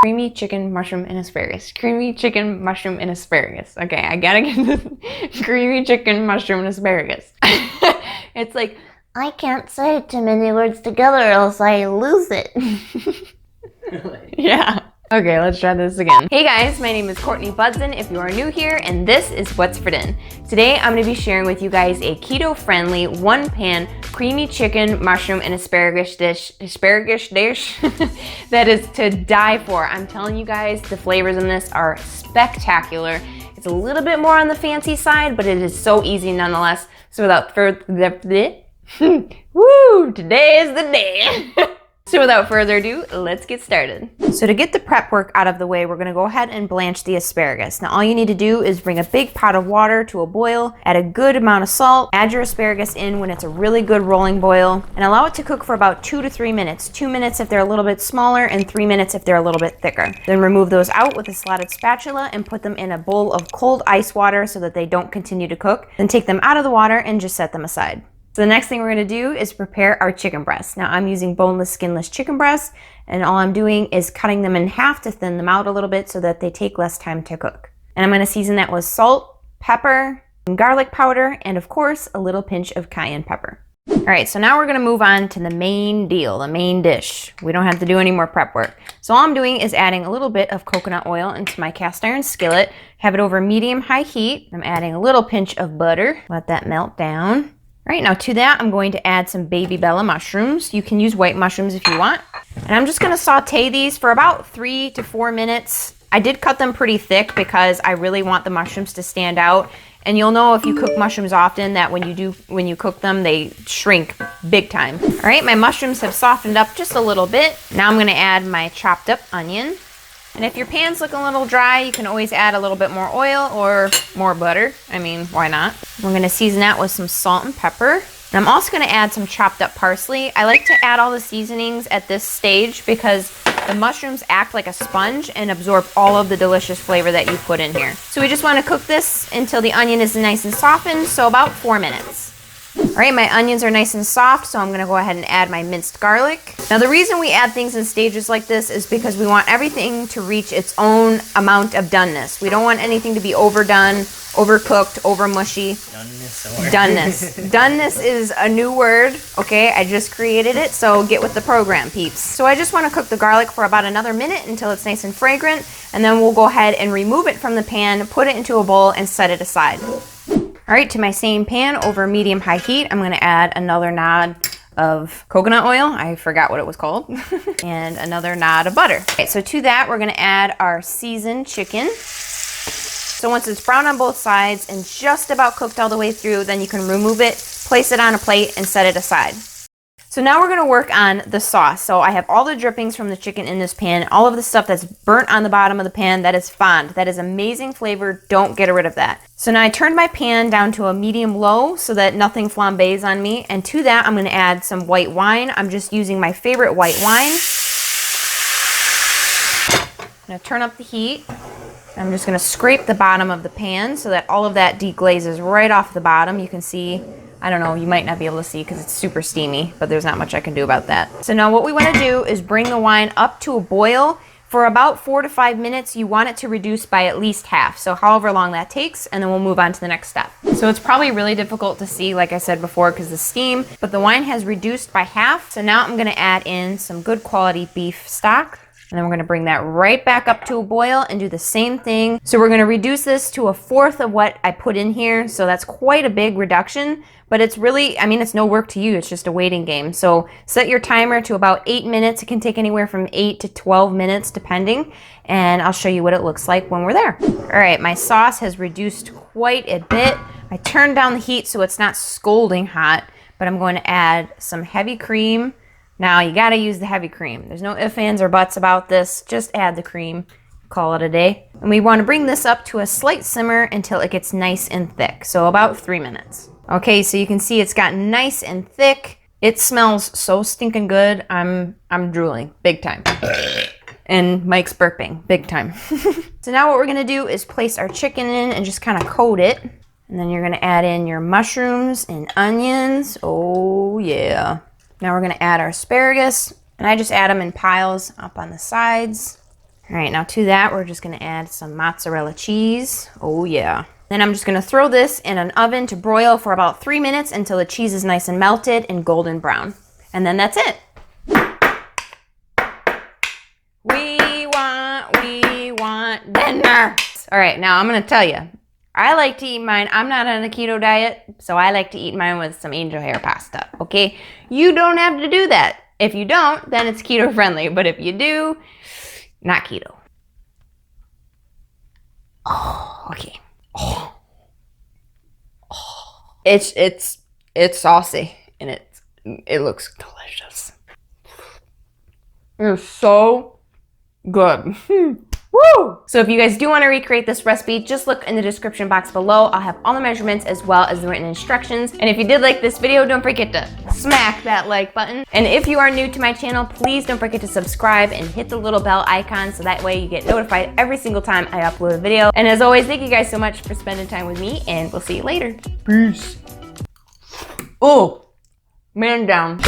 Creamy chicken, mushroom, and asparagus. Creamy chicken, mushroom, and asparagus. Okay, I gotta get this. Creamy chicken, mushroom, and asparagus. It's like, I can't say too many words together or else I lose it. Yeah. Okay, let's try this again. Hey guys, my name is Courtney Budson if you are new here, and this is What's for Din. Today I'm going to be sharing with you guys a keto-friendly one-pan creamy chicken, mushroom, and asparagus dish that is to die for. I'm telling you guys, the flavors in this are spectacular. It's a little bit more on the fancy side, but it is so easy nonetheless. So without further woo, today is the day. So without further ado, let's get started. So to get the prep work out of the way, we're gonna go ahead and blanch the asparagus. Now all you need to do is bring a big pot of water to a boil, add a good amount of salt, add your asparagus in when it's a really good rolling boil, and allow it to cook for about 2 to 3 minutes. 2 minutes if they're a little bit smaller, and 3 minutes if they're a little bit thicker. Then remove those out with a slotted spatula and put them in a bowl of cold ice water so that they don't continue to cook. Then take them out of the water and just set them aside. So the next thing we're gonna do is prepare our chicken breasts. Now I'm using boneless, skinless chicken breasts, and all I'm doing is cutting them in half to thin them out a little bit so that they take less time to cook. And I'm gonna season that with salt, pepper, some garlic powder, and of course, a little pinch of cayenne pepper. All right, so now we're gonna move on to the main deal, the main dish. We don't have to do any more prep work. So all I'm doing is adding a little bit of coconut oil into my cast iron skillet, have it over medium-high heat. I'm adding a little pinch of butter, let that melt down. All right, now to that, I'm going to add some baby Bella mushrooms. You can use white mushrooms if you want. And I'm just gonna saute these for about 3 to 4 minutes. I did cut them pretty thick because I really want the mushrooms to stand out. And you'll know if you cook mushrooms often that when you cook them, they shrink big time. All right, my mushrooms have softened up just a little bit. Now I'm gonna add my chopped up onion. And if your pan's looking a little dry, you can always add a little bit more oil or more butter. I mean, why not? We're gonna season that with some salt and pepper. And I'm also gonna add some chopped up parsley. I like to add all the seasonings at this stage because the mushrooms act like a sponge and absorb all of the delicious flavor that you put in here. So we just wanna cook this until the onion is nice and softened, so about 4 minutes. All right, my onions are nice and soft, so I'm gonna go ahead and add my minced garlic. Now the reason we add things in stages like this is because we want everything to reach its own amount of doneness. We don't want anything to be overdone, overcooked, over mushy. Doneness. Doneness is a new word, okay? I just created it, so get with the program, peeps. So I just wanna cook the garlic for about another minute until it's nice and fragrant, and then we'll go ahead and remove it from the pan, put it into a bowl, and set it aside. All right, to my same pan over medium-high heat, I'm gonna add another nod of coconut oil. I forgot what it was called. And another nod of butter. Okay, so to that, we're gonna add our seasoned chicken. So once it's brown on both sides and just about cooked all the way through, then you can remove it, place it on a plate, and set it aside. So now we're gonna work on the sauce. So I have all the drippings from the chicken in this pan, all of the stuff that's burnt on the bottom of the pan, that is fond. That is amazing flavor, don't get rid of that. So now I turned my pan down to a medium-low so that nothing flambés on me. And to that, I'm gonna add some white wine. I'm just using my favorite white wine. I'm gonna turn up the heat. I'm just gonna scrape the bottom of the pan so that all of that deglazes right off the bottom. You can see, I don't know, you might not be able to see because it's super steamy, but there's not much I can do about that. So now what we want to do is bring the wine up to a boil for about 4 to 5 minutes. You want it to reduce by at least half, so however long that takes, and then we'll move on to the next step. So it's probably really difficult to see, like I said before, because the steam, but the wine has reduced by half. So now I'm going to add in some good quality beef stock. And then we're gonna bring that right back up to a boil and do the same thing. So we're gonna reduce this to 1/4 of what I put in here. So that's quite a big reduction, but it's really, I mean, it's no work to you. It's just a waiting game. So set your timer to about 8 minutes. It can take anywhere from 8 to 12 minutes depending. And I'll show you what it looks like when we're there. All right, my sauce has reduced quite a bit. I turned down the heat so it's not scalding hot, but I'm going to add some heavy cream. Now you gotta use the heavy cream. There's no ifs, ands, or buts about this. Just add the cream, call it a day. And we wanna bring this up to a slight simmer until it gets nice and thick. So about 3 minutes. Okay, so you can see it's gotten nice and thick. It smells so stinking good. I'm drooling, big time. And Mike's burping, big time. So now what we're gonna do is place our chicken in and just kind of coat it. And then you're gonna add in your mushrooms and onions. Oh yeah. Now we're gonna add our asparagus, and I just add them in piles up on the sides. All right, now to that, we're just gonna add some mozzarella cheese. Oh yeah. Then I'm just gonna throw this in an oven to broil for about 3 minutes until the cheese is nice and melted and golden brown. And then that's it. We want dinner. All right, now I'm gonna tell you, I like to eat mine. I'm not on a keto diet, so I like to eat mine with some angel hair pasta, okay? You don't have to do that. If you don't, then it's keto friendly. But if you do, not keto. Oh, okay. Oh. It's saucy and it looks delicious. It's so good. Woo! So if you guys do want to recreate this recipe, just look in the description box below. I'll have all the measurements as well as the written instructions. And if you did like this video, don't forget to smack that like button. And if you are new to my channel, please don't forget to subscribe and hit the little bell icon so that way you get notified every single time I upload a video. And as always, thank you guys so much for spending time with me, and we'll see you later. Peace. Oh, man down.